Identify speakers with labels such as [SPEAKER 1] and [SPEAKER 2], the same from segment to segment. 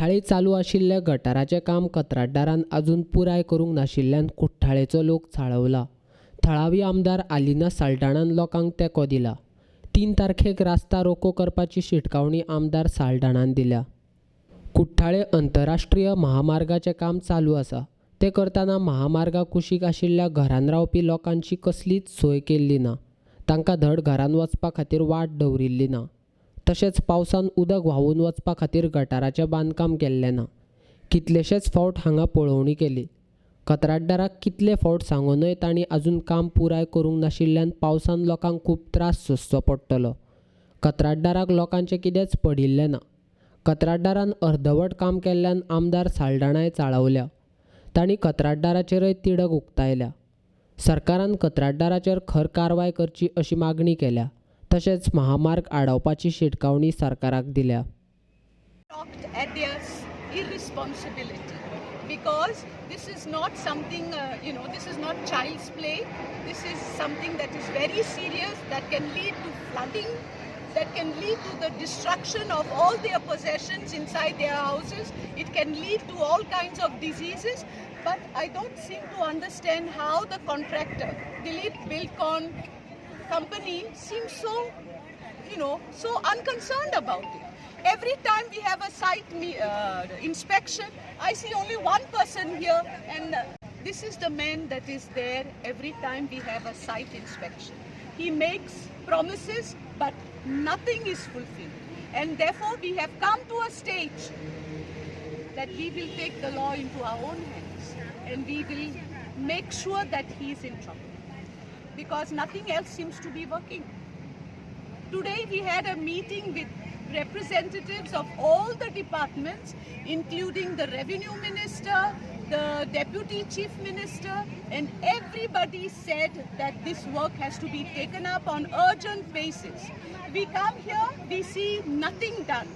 [SPEAKER 1] कुठ्ठाळी चालू आशिल्ले गटाराचें काम कंत्राटदारान अजून पुराय करूंक नाशिल्ल्यान कुठ्ठाळेचो लोक चाळवला. थळावी आमदार आलिना साल्ढाणान लोकांक तेंको दिला. 3 तारखेक रास्ता रोको करपाची शिटकावणी आमदार साल्ढाणान दिल्या. कुठ्ठाळे अंतरराष्ट्रीय महामार्गाचें काम चालू आसा. ते करतना महामार्गा कुशीक आशिल्ल्या घरांत रावपी लोकांची कसलीच सोय केल्ली ना. तांकां धड घरांत वचपा खातीर वाट दवरिल्ली ना. तशेंच पावसान उदक व्हांवून वचपा खातीर गटाराचें बांदकाम केल्लें ना. कितलेशेच फावट हांगा पळोवणी केली. कंत्राटदाराक कितले फावट सांगूनय तांणी आजून काम पुराय करूंक नाशिल्ल्यान पावसान लोकांक खूब त्रास सोंसचो पडटलो. कंत्राटदाराक लोकांचें कितेंच पडिल्लें ना. कंत्राटदारान अर्दवट काम केल्ल्यान आमदार साल्ढाणाय चाळवल्या. तांणी कंत्राटदाराचेरय तिडक उक्तायल्या. सरकारान कंत्राटदाराचेर खर कारवाय करची अशी मागणी केल्या. तशेंच महामार्ग आडावपाची शिटकावणी सरकाराक दिल्या.
[SPEAKER 2] At their irresponsibility, because this is not something, this is not child's play. This is something that is very serious, that can lead to flooding, that can lead to the destruction of all their possessions inside their houses. It can lead to all kinds of diseases. But I don't seem to understand how the contractor, Dilip Buildcon company, seems so unconcerned about it. Every time we have a site inspection, I see only one person here, and this is the man that is there every time we have a site inspection. He makes promises, but nothing is fulfilled. And therefore we have come to a stage that we will take the law into our own hands, and we will make sure that he is in trouble, because nothing else seems to be working. Today we had a meeting with representatives of all the departments, including the revenue minister, the deputy chief minister, and everybody said that this work has to be taken up on urgent basis. We come here, we see nothing done.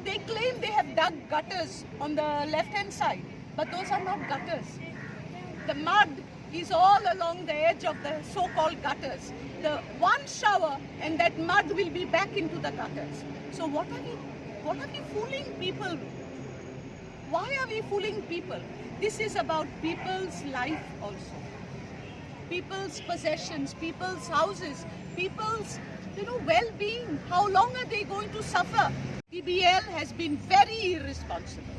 [SPEAKER 2] They claim they have dug gutters on the left hand side, but those are not gutters. The mud is all along the edge of the so-called gutters. The one shower and that mud will be back into the gutters. So what are we fooling people with? Why are we fooling people? This is about people's life also. People's possessions, people's houses, people's well-being. How long are they going to suffer? PBL has been very irresponsible.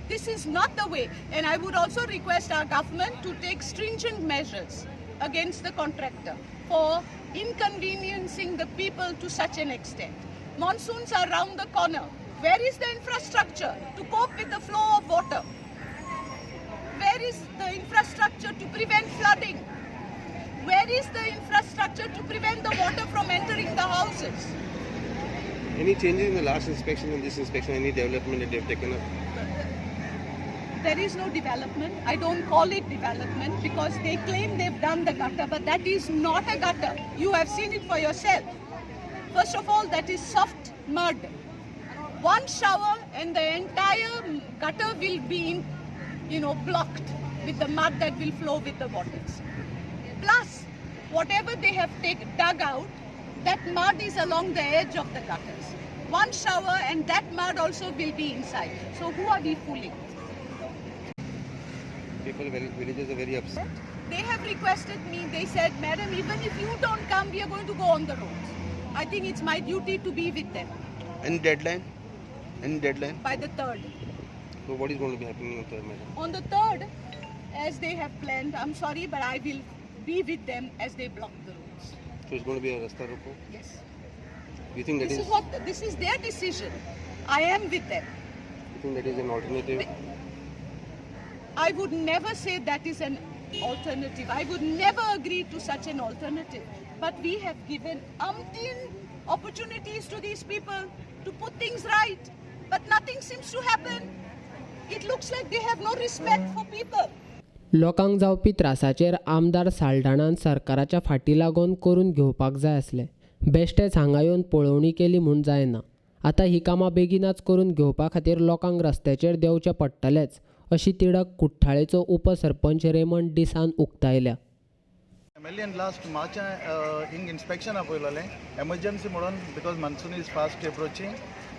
[SPEAKER 2] This is not the way, and I would also request our government to take stringent measures against the contractor for inconveniencing the people to such an extent. Monsoons are round the corner. Where is the infrastructure to cope with the flow of water? Where is the infrastructure to prevent flooding? Where is the infrastructure to prevent the water from entering the houses?
[SPEAKER 3] Any changes in the last inspection and this inspection, any development that they've taken up?
[SPEAKER 2] There is no development. I don't call it development because they claim they've done the gutter, but that is not a gutter. You have seen it for yourself. First of all, that is soft mud. One shower and the entire gutter will be, blocked with the mud that will flow with the waters. Plus, whatever they have dug out, that mud is along the edge of the gutters. One shower and that mud also will be inside. So who are we fooling?
[SPEAKER 3] Villagers are very upset.
[SPEAKER 2] They have requested me, they said, Madam, even if you don't come, we are going to go on the roads. I think it's my duty to be with them.
[SPEAKER 3] Any deadline?
[SPEAKER 2] By the 3rd.
[SPEAKER 3] So what is going to be happening on the 3rd, madam?
[SPEAKER 2] On the 3rd, as they have planned, I'm sorry, but I will be with them as they block the roads.
[SPEAKER 3] So it's going to be a rasta roko?
[SPEAKER 2] Yes.
[SPEAKER 3] You think
[SPEAKER 2] this is their decision. I am with them.
[SPEAKER 3] You think that is an alternative?
[SPEAKER 2] I would never say that is an alternative. I would never agree to such an alternative. But we have given umpteen opportunities to these people to put things right. But nothing seems to happen. It looks like they have no respect for people.
[SPEAKER 1] लोकांक जावपी त्रासाचेर आमदार साल्ढाणान सरकाराच्या फाटी लागून करून घेवपाक जाय आसलें. बेश्टेच हांगा येवन पळोवणी केली म्हूण जायना. आतां ही कामां बेगीनाच करून घेवपा खातीर लोकांक रस्त्याचेर देंवचें पडटलेंच अशी तिडक कुठ्ठाळेचो उपसरपंच रेमंड डिसान उक्तायल्या.
[SPEAKER 4] एमएलएन लास्ट मार्च हिंग इन्स्पेक्शन आपयलोलें एमर्जन्सी म्हणून बिकॉज मान्सून इज फास्ट एप्रोचिंग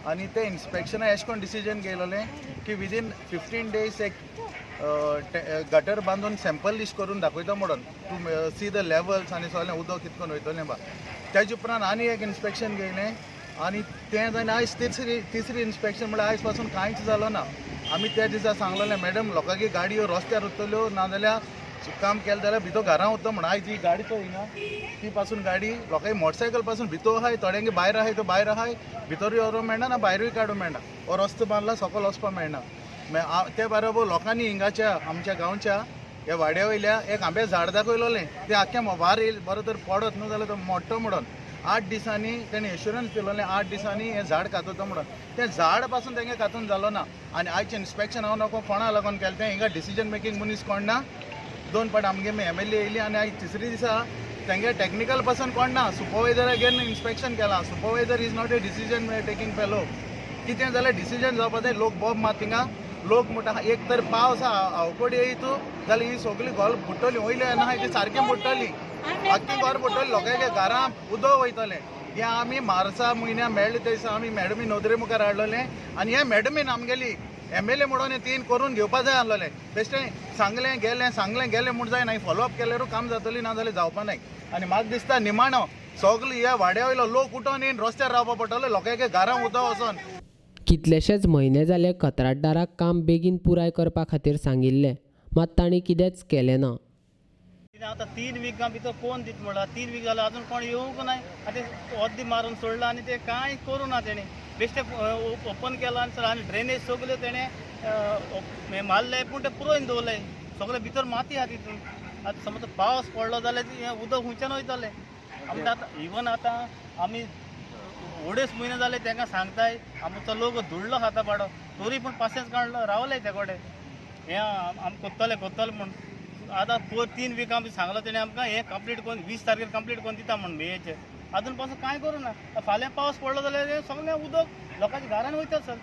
[SPEAKER 4] आनी ते इन्स्पेक्शना अशें करून डिसिजन घेयलोलें की विदीन 15 days एक गटर बांदून सॅम्पल लिस्ट करून दाखयता म्हणून टू सी द लेवल्स आनी सगळें उदक कितकोन वयतलें बा तेजे उपरांत आनी एक इन्स्पेक्शन घेयलें आनी तें जावन आयज तिसरी इन्स्पेक्शन म्हळ्यार आयज पासून कांयच जालो ना आमी त्या दिसा सांगलोलें मॅडम लोकांची गाडयो रस्त्यार उरतल्यो नाजाल्यार काम केलें जाल्यार भितर घरां वता म्हणून आयज ही गाडी चोय ना ती पासून गाडी लोकांची मोटरसायकल पासून भितर आहाय थोड्यांगे भायर आहाय तो भायर आहाय भितरूय व्हरूंक मेळना ना भायरूय काडूंक मेळना हो रस्तो बांदला सकयल वचपाक मेळना ते बरोबर लोकांनी हिंगाच्या आमच्या गांवच्या ह्या वाड्या वयल्या एक आंबे झाड दाखयलोलें तें आख्या वार येयले बरो तर पडत न्हू जाल्यार तो मोडटो म्हणून 8 दिसांनी तेणें एश्युरन्स दिलोलें 8 दिसांनी हें झाड कातता म्हणून तें झाड पासून तेंगे कातून जालो ना आनी आयचें इन्स्पेक्शन हांव नको कोणा लागून केलें तें हिंगा डिसिजन मेकींग मनीस कोण ना 2 फावट आमगे एमएलए येयली आनी आयज तिसरी दिसा तेंगे टेक्निकल पर्सन कोण ना सुपरवायझरा घेवन इन्स्पेक्शन केलां supervisor is not a decision taking fellow कितें जाल्यार डिसिजन जावपा जाय लोक बोब मात थिंगा लोक म्हणटा एक तर पावस अवकोडी येयतू जाल्यार ही सगळी गोल बुडटली वयली ना ती सारकी बुडटली आख्खी गोर बुडटली लोकांच्या घरां उदक वयतलें हें आमी मार्चा म्हयन्या मेळ्ळे ते दिसा आमी मॅडमी नोदरे मुखार हाडलोलें आनी हे मॅडमीन आमगेली एमएलए म्हणून हे 3 करून घेवपा जाय आसलोलें बेश्टें सांगलें गेलें म्हूण जाय ना फॉलोअप केल्यारूच काम जातली ना जाल्यार जावपा नाय आनी म्हाका दिसता निमाणो सगळो ह्या वाड्या वयलो लोक उठोन येवन रस्त्यार रावपा पडटलो लोकांच्या घरां उदक वचोन
[SPEAKER 1] कितलेशेच म्हयने जाले कंत्राटदाराक काम बेगीन पुराय करपा खातीर सांगिल्लें मात तांणी कितेंच केलें ना
[SPEAKER 5] आतां 3 विकां भितर कोण दित म्हणला 3 वीक जाल्यार अजून कोण येवंक ना आतां अर्दी मारून सोडला आनी ते कांय करूं ना तेणें बेश्टें ओपन केलां आनी ड्रेनेज सगल्यो तेणें मारले पूण ते पुरोवन दवरले सगळे भितर माती आहा तितून आतां समज पावस पडलो जाल्यार हें उदक खुंयच्यान वयतलें आमकां आतां इवन आतां आमी अडेच म्हयने जाले तांकां सांगताय आमचो लोक धुळ्ळो खाता पाडो तरी पूण पासियेंस काडलो रावले ते कडेन हें आमी कोत्तले म्हूण आतां 3 विकां आमी सांगलो तेणें आमकां हें कंप्लीट करून 20 तारखेर कंप्लीट करून दिता म्हूण मेचे अजून पासून कांय करूं ना फाल्यां पावस पडलो जाल्यार हें सगळें उदक लोकांच्या घरान वयता सर